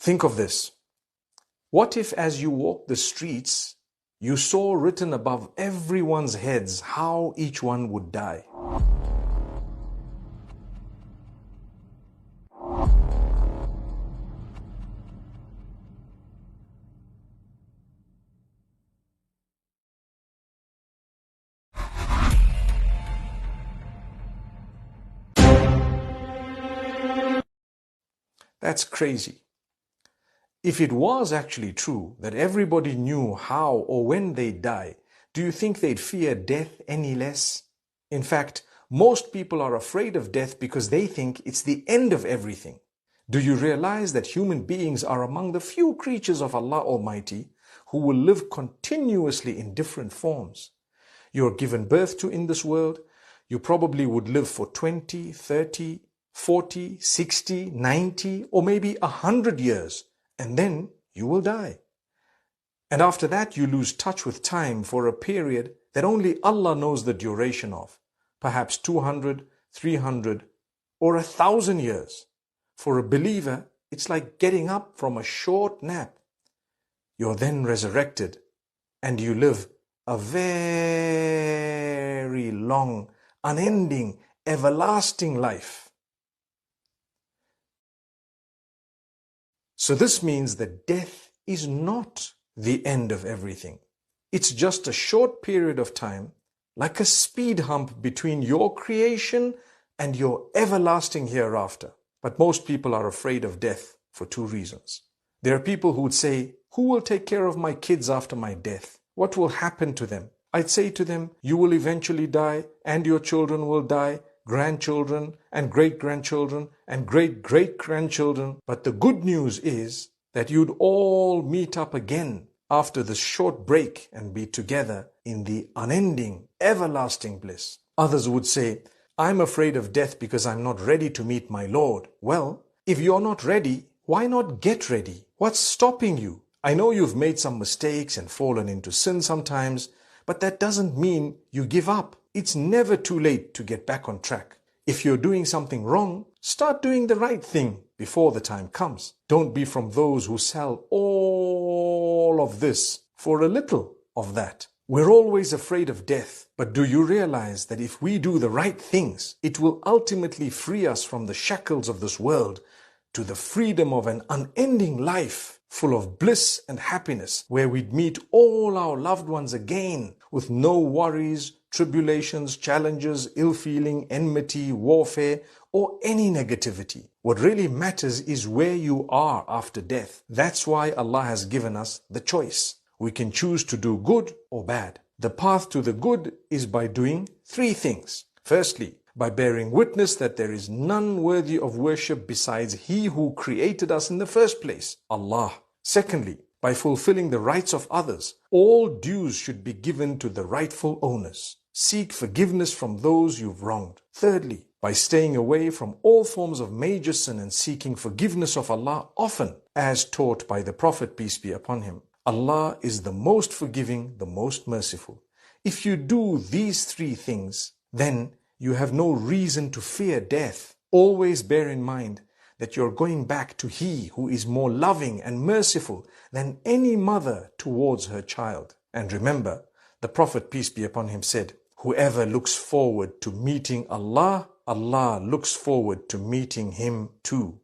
Think of this. What if as you walk the streets, you saw written above everyone's heads how each one would die? That's crazy. If it was actually true that everybody knew how or when they'd die, do you think they'd fear death any less? In fact, most people are afraid of death because they think it's the end of everything. Do you realize that human beings are among the few creatures of Allah Almighty who will live continuously in different forms? You're given birth to in this world, you probably would live for 20, 30, 40, 60, 90, or maybe 100 years. And then you will die. And after that, you lose touch with time for a period that only Allah knows the duration of, perhaps 200, 300, or 1,000 years. For a believer, it's like getting up from a short nap. You're then resurrected, and you live a very long, unending, everlasting life. So this means that death is not the end of everything. It's just a short period of time, like a speed hump between your creation and your everlasting hereafter. But most people are afraid of death for two reasons. There are people who would say, "Who will take care of my kids after my death? What will happen to them?" I'd say to them, "You will eventually die, and your children will die, grandchildren and great-grandchildren and great-great-grandchildren. But the good news is that you'd all meet up again after this short break and be together in the unending, everlasting bliss." Others would say, "I'm afraid of death because I'm not ready to meet my Lord." Well, if you're not ready, why not get ready? What's stopping you? I know you've made some mistakes and fallen into sin sometimes, but that doesn't mean you give up. It's never too late to get back on track. If you're doing something wrong, start doing the right thing before the time comes. Don't be from those who sell all of this for a little of that. We're always afraid of death, but do you realize that if we do the right things, it will ultimately free us from the shackles of this world to the freedom of an unending life full of bliss and happiness, where we'd meet all our loved ones again with no worries, tribulations, challenges, ill feeling, enmity, warfare, or any negativity. What really matters is where you are after death. That's why Allah has given us the choice. We can choose to do good or bad. The path to the good is by doing three things. Firstly, by bearing witness that there is none worthy of worship besides He who created us in the first place, Allah. Secondly, by fulfilling the rights of others. All dues should be given to the rightful owners. Seek forgiveness from those you've wronged. Thirdly, by staying away from all forms of major sin and seeking forgiveness of Allah often, as taught by the Prophet, peace be upon him. Allah is the most forgiving, the most merciful. If you do these three things, then you have no reason to fear death. Always bear in mind that you're going back to He who is more loving and merciful than any mother towards her child. And remember, the Prophet, peace be upon him, said, "Whoever looks forward to meeting Allah, Allah looks forward to meeting him too."